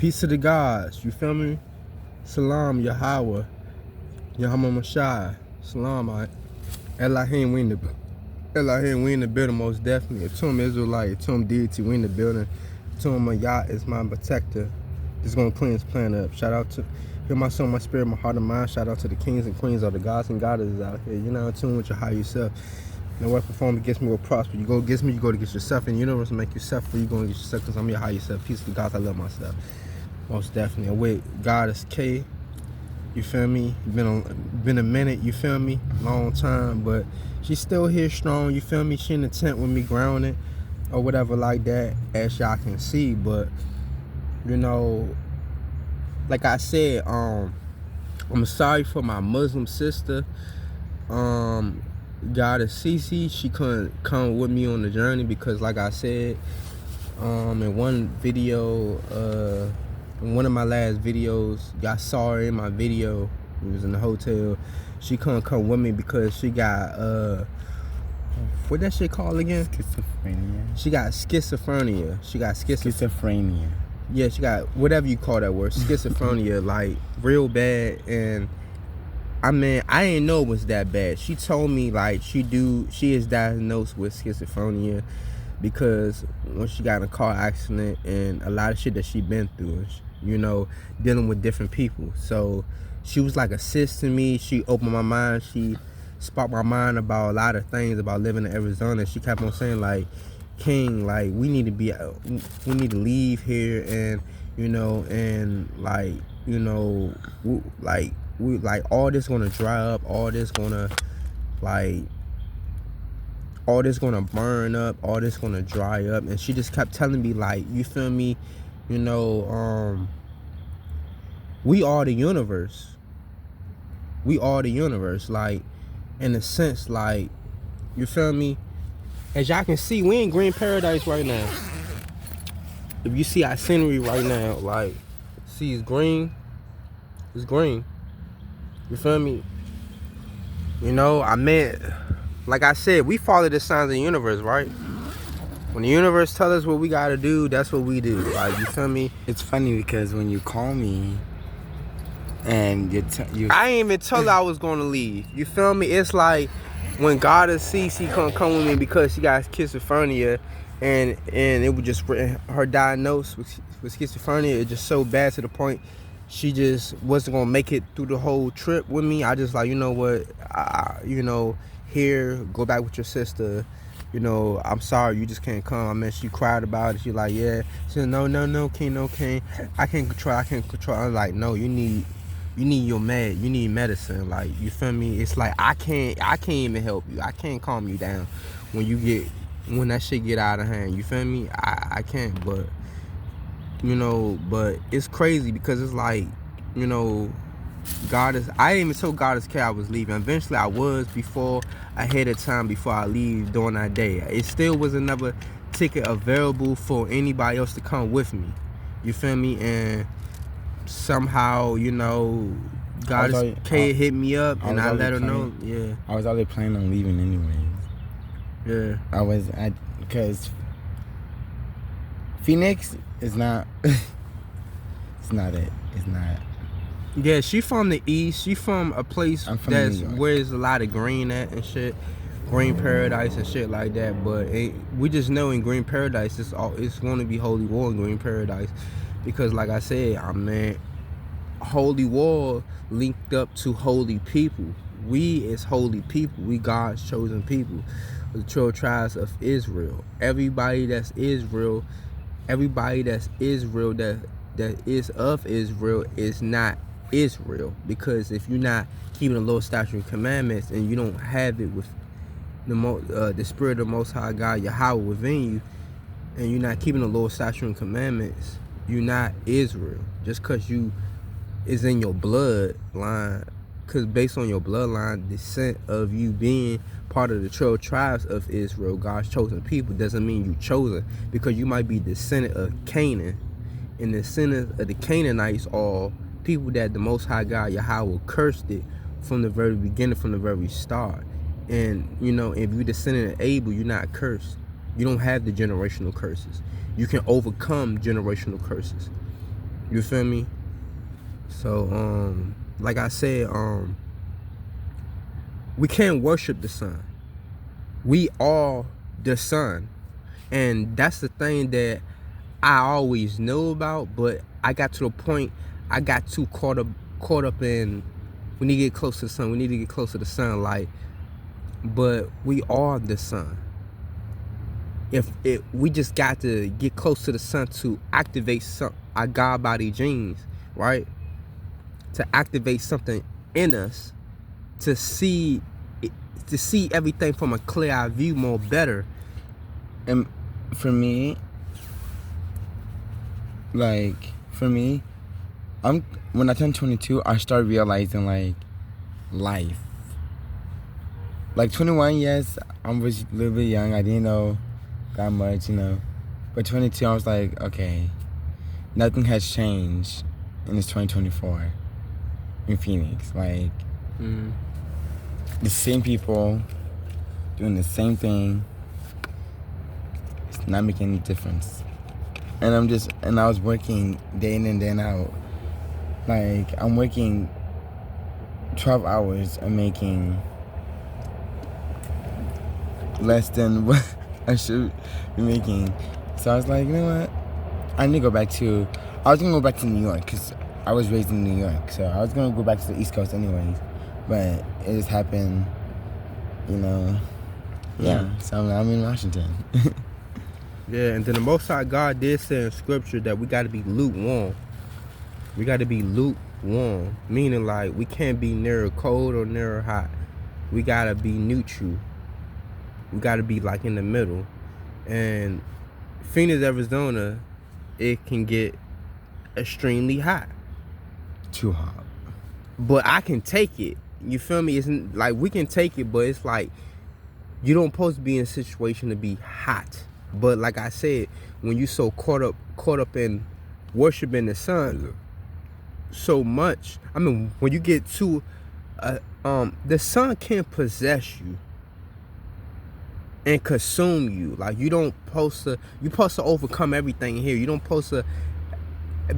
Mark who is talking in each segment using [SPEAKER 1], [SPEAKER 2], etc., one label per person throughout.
[SPEAKER 1] Peace to the gods, you feel me? Salam, Yahweh, Yahweh Mashai, Salam, Elohim, we in the building, most definitely. Atum Israelite, Atum deity, we in the building. Atum Yah is my protector. Just gonna clean this planet up. Shout out to hear my soul, my spirit, my heart and mind. Shout out to the kings and queens of the gods and goddesses out here. You're not in tune with your higher self. No weapon formed against me will prosper. You go against me, you go to get yourself. And the universe will make you suffer. You go and get yourself because I'm your higher self. Peace to the gods, I love myself. Most definitely. I'm with Goddess K. You feel me? Been a minute, you feel me? Long time, but she's still here strong, you feel me? She in the tent with me grounded or whatever like that, as y'all can see. But you know, like I said, I'm sorry for my Muslim sister. Goddess CeCe, she couldn't come with me on the journey because like I said, in one video, in one of my last videos, y'all saw her in my video. We was in the hotel. She couldn't come with me because she got what that shit called again?
[SPEAKER 2] Schizophrenia.
[SPEAKER 1] She got schizophrenia. Schizophrenia. Yeah, she got whatever you call that word, schizophrenia, like real bad. And I mean, I didn't know it was that bad. She told me like she is diagnosed with schizophrenia because when she got in a car accident and a lot of shit that she been through, you know, dealing with different people. So she was like assisting me. She opened my mind. She sparked my mind about a lot of things about living in Arizona. She kept on saying like, King, like we need to leave here, and you know, and like, you know, we all this gonna dry up, all this gonna burn up, all this gonna dry up. And she just kept telling me like, you feel me, you know, we are the universe. We are the universe, like, in a sense, like, you feel me? As y'all can see, we in green paradise right now. If you see our scenery right now, like, see it's green. It's green. You feel me? You know, I meant, like I said, we follow the signs of the universe, right? When the universe tell us what we gotta do, that's what we do. Like, you feel me?
[SPEAKER 2] It's funny because when you call me and
[SPEAKER 1] I ain't even told her I was gonna leave. You feel me? It's like when Goddess CeCe couldn't come with me because she got schizophrenia, and it was just her diagnosis with schizophrenia. It's just so bad to the point she just wasn't gonna make it through the whole trip with me. I just like, you know what, you know, here, go back with your sister. You know, I'm sorry, you just can't come. I mean, she cried about it. She like, yeah. She said, no, King, I can't control. I'm like, no, you need your you need medicine. Like, you feel me? It's like I can't even help you. I can't calm you down when that shit get out of hand. You feel me? I can't. But you know, but it's crazy because it's like, you know, I didn't even tell Goddess K I was leaving. Eventually I was ahead of time before I leave during that day. It still was another ticket available for anybody else to come with me. You feel me? And somehow, you know, Goddess K hit me up and I let her know. Yeah.
[SPEAKER 2] I was already planning on leaving anyways.
[SPEAKER 1] Yeah.
[SPEAKER 2] Because Phoenix is not, it's not.
[SPEAKER 1] Yeah, she from the east. She from a place where there's a lot of green at and shit. Green paradise and shit like that. But we just know in green paradise, it's going to be holy war in green paradise. Because like I said, I mean, holy war linked up to holy people. We is holy people. We God's chosen people. The 12 tribes of Israel. Everybody that's Israel that is of Israel is not Israel. Because if you're not keeping the Lord's statutes and commandments, and you don't have it with the spirit of the Most High God Yahweh within you, and you're not keeping the Lord's statutes and commandments, you're not Israel. Just because you is in your bloodline, because based on your bloodline descent of you being part of the 12 tribes of Israel, God's chosen people, doesn't mean you chosen. Because you might be descendant of Canaan, and the descendants of the Canaanites are people that the Most High God Yahweh cursed it from the very beginning, from the very start. And you know, if you're descendant of Abel, you're not cursed. You don't have the generational curses. You can overcome generational curses. You feel me? So, like I said, we can't worship the sun. We are the sun. And that's the thing that I always know about, but I got to the point, I got too caught up in, we need to get close to the sun, we need to get close to the sun, like, but we are the sun. We just got to get close to the sun to activate our God body genes, right? To activate something in us, to see everything from a clear eye view more better.
[SPEAKER 2] And for me, when I turned 22, I started realizing like life. Like 21, yes, I was a little bit young. I didn't know that much, you know. But 22, I was like, okay, nothing has changed in this 2024 in Phoenix. Like, the same people doing the same thing. It's not making any difference. And I was working day in and day out. Like, I'm working 12 hours and making less than what I should be making. So I was like, you know what? I was going to go back to New York because I was raised in New York. So I was going to go back to the East Coast anyways. But it just happened, you know. Yeah, so I'm in Washington.
[SPEAKER 1] Yeah, and then the Most High God did say in Scripture that we got to be lukewarm. We got to be lukewarm, meaning like we can't be near cold or near hot. We got to be neutral. We got to be like in the middle. And Phoenix, Arizona, it can get extremely hot.
[SPEAKER 2] Too hot.
[SPEAKER 1] But I can take it. You feel me? It's like we can take it, but it's like you don't supposed to be in a situation to be hot. But like I said, when you so caught up in worshiping the sun so much, I mean, when you get to the sun can't possess you and consume you. Like you're supposed to overcome everything here. You don't supposed to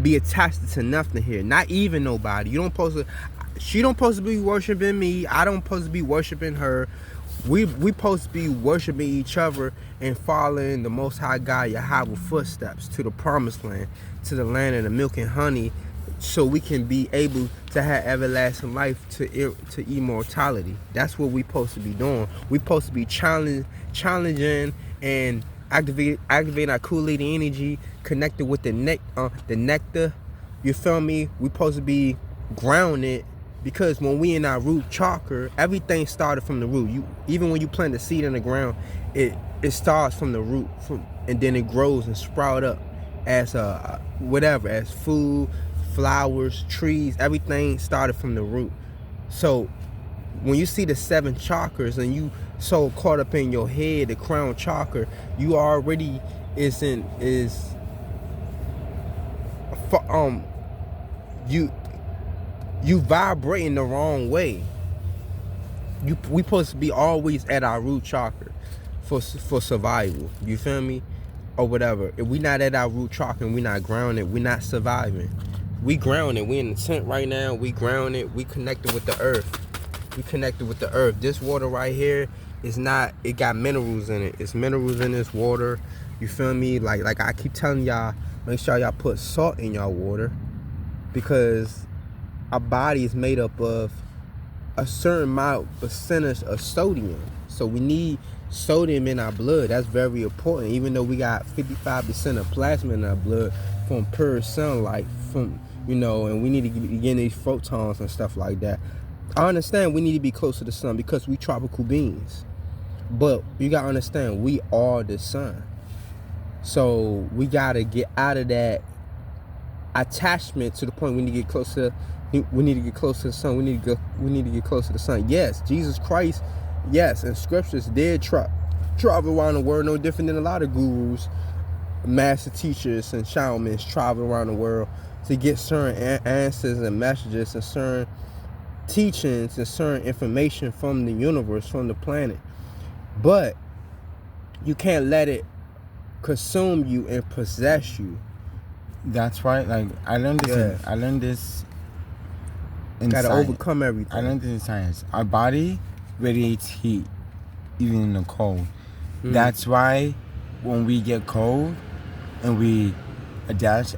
[SPEAKER 1] be attached to nothing here, not even nobody. She don't supposed to be worshiping me. I don't supposed to be worshiping her. We supposed to be worshiping each other and following the Most High God Yahweh footsteps to the promised land, to the land of the milk and honey, so we can be able to have everlasting life to immortality. That's what we supposed to be doing. We supposed to be challenging and activating our Kool-Aid energy, connected with the nectar. You feel me? We supposed to be grounded, because when we in our root chakra, everything started from the root. Even when you plant the seed in the ground, it starts from the root, and then it grows and sprout up as as food, flowers, trees. Everything started from the root. So when you see the 7 chakras and you so caught up in your head, the crown chakra, you already you vibrating the wrong way. We supposed to be always at our root chakra for survival. You feel me? Or whatever. If we not at our root chakra and we not grounded, we not surviving. We grounded. We in the tent right now. We grounded. We connected with the earth. We connected with the earth. This water right here is not. It got minerals in it. It's minerals in this water. You feel me? Like I keep telling y'all, make sure y'all put salt in y'all water, because our body is made up of a certain percentage of sodium. So we need sodium in our blood. That's very important. Even though we got 55% of plasma in our blood from pure sunlight, and we need to be getting these photons and stuff like that. I understand we need to be close to the sun because we tropical beings. But you gotta understand, we are the sun. So we gotta get out of that attachment to the point we need to get close to. We need to get close to the sun. We need to get close to the sun. Yes, Jesus Christ. Yes, and scriptures did travel around the world, no different than a lot of gurus, master teachers, and shamans travel around the world to get certain answers and messages and certain teachings and certain information from the universe, from the planet. But you can't let it consume you and possess you.
[SPEAKER 2] That's why, like, I learned this. I learned this in
[SPEAKER 1] Gotta
[SPEAKER 2] science.
[SPEAKER 1] overcome everything.
[SPEAKER 2] I learned this in science. Our body radiates heat, even in the cold. That's why when we get cold and we attach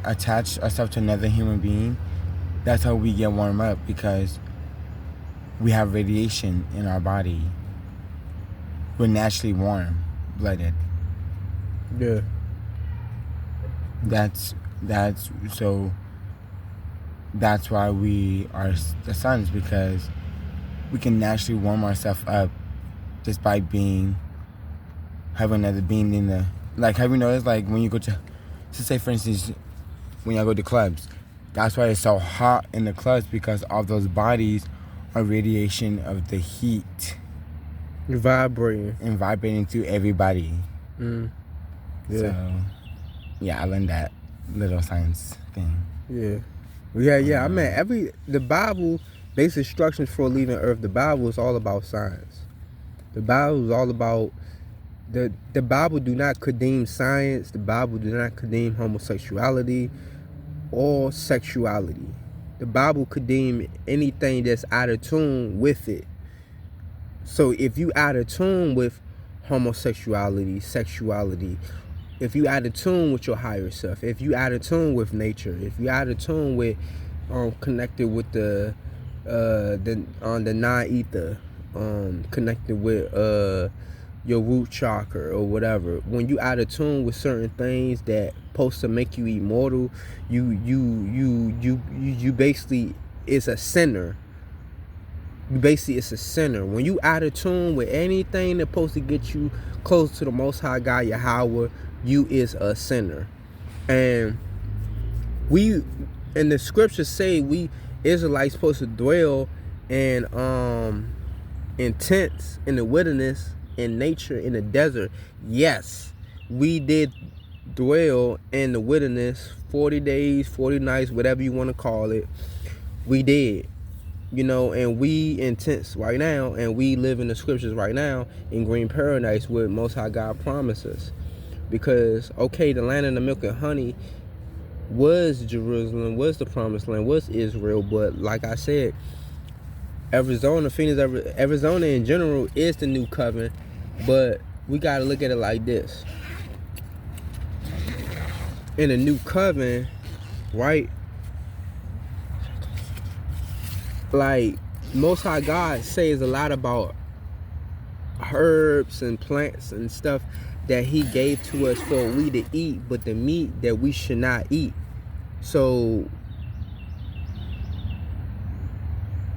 [SPEAKER 2] ourselves to another human being, that's how we get warm up, because we have radiation in our body. We're naturally warm-blooded.
[SPEAKER 1] Yeah.
[SPEAKER 2] That's why we are the suns, because we can naturally warm ourselves up just by having another being in the, like, have you noticed, like, when you go to say, for instance, when you go to clubs, that's why it's so hot in the clubs, because all those bodies are radiation of the heat. Vibrating through everybody.
[SPEAKER 1] Yeah.
[SPEAKER 2] So, yeah, I learned that little science thing.
[SPEAKER 1] Yeah. I mean, the Bible, basic instructions for leaving Earth. The Bible is all about science. The Bible is all about the Bible do not condemn science. The Bible do not condemn homosexuality or sexuality. The Bible condemn anything that's out of tune with it. So if you out of tune with homosexuality, sexuality, if you out of tune with your higher self, if you out of tune with nature, if you out of tune with connected with the non-ether, connected with your root chakra or whatever, when you out of tune with certain things that supposed to make you immortal, you basically is a sinner. It's a sinner. When you out of tune with anything that's supposed to get you close to the Most High God, Yahweh, you is a sinner. And the scriptures say we Israelites supposed to dwell in tents in the wilderness, in nature, in the desert. Yes, we did dwell in the wilderness 40 days, 40 nights, whatever you want to call it. We did. And we in tents right now, and we live in the scriptures right now in green paradise where Most High God promises. Because, okay, the land of the milk and honey was Jerusalem, was the promised land, was Israel, but like I said, Arizona in general is the new covenant, but we got to look at it like this. In the new covenant, right? Like, Most High God says a lot about herbs and plants and stuff that he gave to us for we to eat, but the meat that we should not eat. So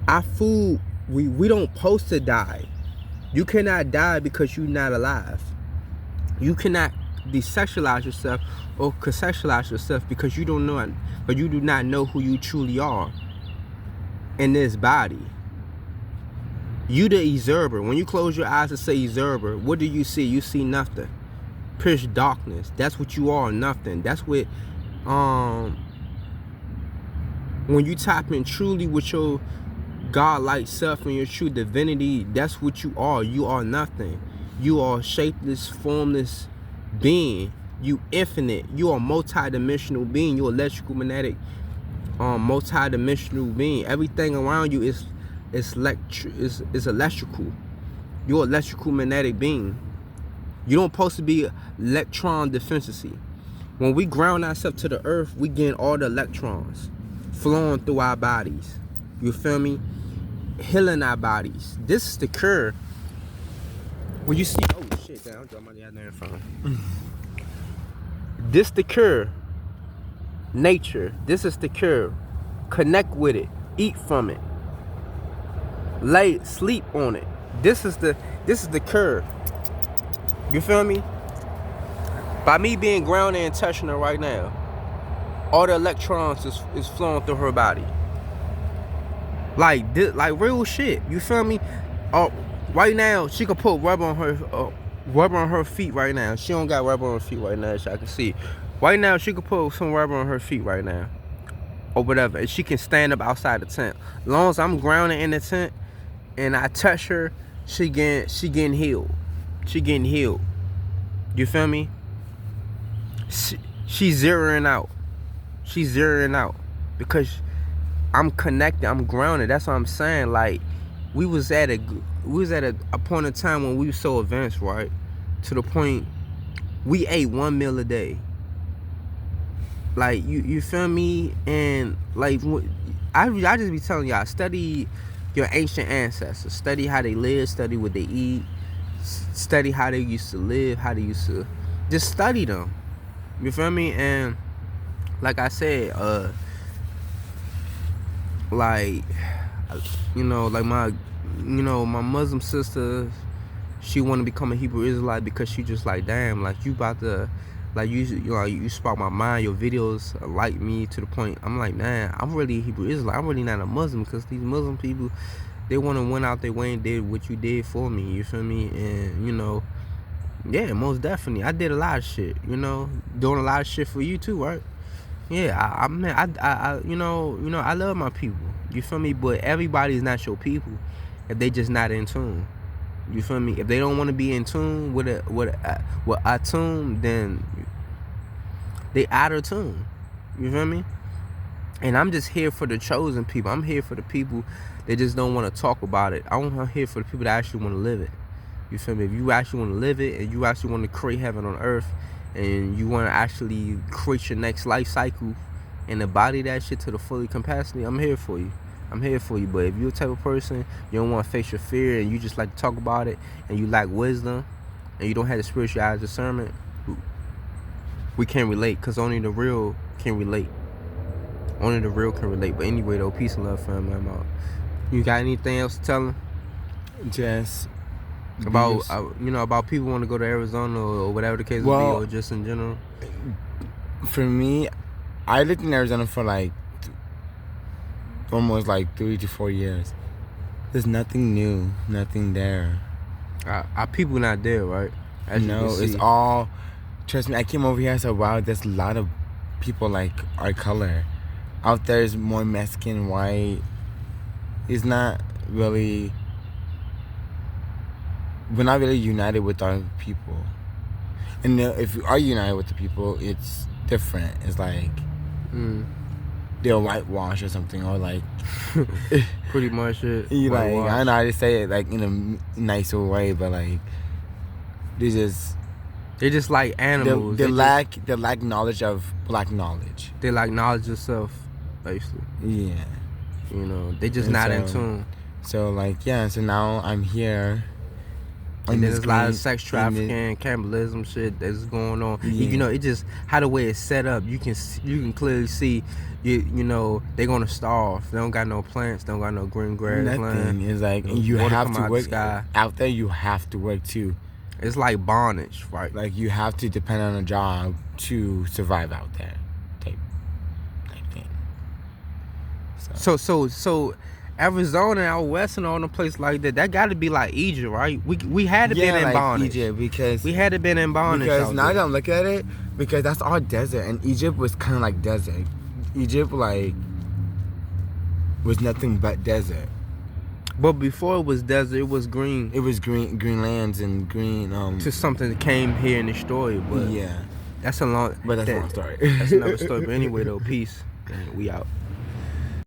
[SPEAKER 1] our food, we don't supposed to die. You cannot die because you're not alive. You cannot desexualize yourself or conceptualize yourself because you do not know who you truly are in this body. You the observer. When you close your eyes and say observer, what do you see? You see nothing. Pitch darkness. That's what you are, nothing. That's what when you tap in truly with your God-like self and your true divinity, that's what you are. You are nothing. You are shapeless, formless being. You infinite. You are multi-dimensional being. You're electrical magnetic multi-dimensional being. Everything around you is electrical. You're electrical magnetic being. You don't supposed to be electron deficiency. When we ground ourselves to the earth, we get all the electrons flowing through our bodies. You feel me? Healing our bodies. This is the cure. When you see, oh shit, damn, I'm dropping my out there in front. This the cure. Nature. This is the cure. Connect with it. Eat from it. Sleep on it. This is the cure. You feel me? By me being grounded and touching her right now, all the electrons is flowing through her body. Like real shit. You feel me? Right now she could put rubber on her feet right now. She don't got rubber on her feet right now, so I can see. Right now she could put some rubber on her feet right now, or whatever, and she can stand up outside the tent. As long as I'm grounded in the tent and I touch her, she getting healed. She getting healed. You feel me? She's zeroing out. She's zeroing out because I'm connected. I'm grounded. That's what I'm saying. Like we was at a point in time when we were so advanced, right? To the point we ate 1 meal a day. Like you feel me? And like I just be telling y'all, study your ancient ancestors. Study how they live. Study what they eat. Study how they used to live. How they used to just study them. You feel me? And like I said, like like my Muslim sister, she want to become a Hebrew Israelite because she just like, damn, like you about to, like you spark my mind. Your videos like me to the point. I'm like, man, I'm really a Hebrew Israelite. I'm really not a Muslim because these Muslim people, they want to went out their way and did what you did for me. You feel me? And yeah, most definitely, I did a lot of shit. Doing a lot of shit for you too, right? Yeah, I love my people. You feel me? But everybody's not your people if they just not in tune. You feel me? If they don't want to be in tune with Atum, then they out of tune. You feel me? And I'm just here for the chosen people. I'm here for the people that just don't want to talk about it. I'm here for the people that actually want to live it. You feel me? If you actually want to live it and you actually want to create heaven on earth and you want to actually create your next life cycle and embody that shit to the fully capacity, I'm here for you. I'm here for you. But if you're the type of person, you don't want to face your fear and you just like to talk about it and you lack wisdom and you don't have the spiritual eyes discernment, we can't relate because only the real can relate. Only the real can relate. But anyway, though, peace and love, family. I'm out. You got anything else to tell them?
[SPEAKER 2] Just
[SPEAKER 1] about about people want to go to Arizona or whatever the case may be, or just in general?
[SPEAKER 2] For me, I lived in Arizona for like almost like 3 to 4 years. There's nothing new, nothing there.
[SPEAKER 1] Our people not there, right?
[SPEAKER 2] No, it's all. Trust me, I came over here. I said, wow, there's a lot of people like our color. Out there is more Mexican, white. It's not really. We're not really united with our people. And if we are united with the people, it's different. It's like they're whitewashed or something, or like
[SPEAKER 1] pretty much it.
[SPEAKER 2] I don't know how to say it like in a nicer way, but like
[SPEAKER 1] they're just like animals.
[SPEAKER 2] They lack knowledge of black knowledge.
[SPEAKER 1] They lack knowledge of self, basically.
[SPEAKER 2] Yeah.
[SPEAKER 1] They just not in tune.
[SPEAKER 2] So like so now I'm here.
[SPEAKER 1] And there's a lot of sex trafficking, cannibalism shit that's going on.
[SPEAKER 2] Yeah.
[SPEAKER 1] It just how the way it's set up. You can clearly see, they're gonna starve. They don't got no plants. They don't got no green grass.
[SPEAKER 2] Nothing. It's like you have to work out there. You have to work too.
[SPEAKER 1] It's like bondage, right?
[SPEAKER 2] Like you have to depend on a job to survive out there, type thing.
[SPEAKER 1] So. Arizona, out west, and all the place like that got to be like Egypt, right? We had to be in bondage.
[SPEAKER 2] Egypt, because
[SPEAKER 1] we had to be in bondage.
[SPEAKER 2] Because now that I'm looking at it, because that's all desert, and Egypt was kind of like desert. Egypt was nothing but desert.
[SPEAKER 1] But before it was desert, it was green.
[SPEAKER 2] It was green lands and green.
[SPEAKER 1] To something that came here in the story, but
[SPEAKER 2] yeah,
[SPEAKER 1] that's a long.
[SPEAKER 2] But that's a long story.
[SPEAKER 1] That's another story. But anyway, though, peace. We out.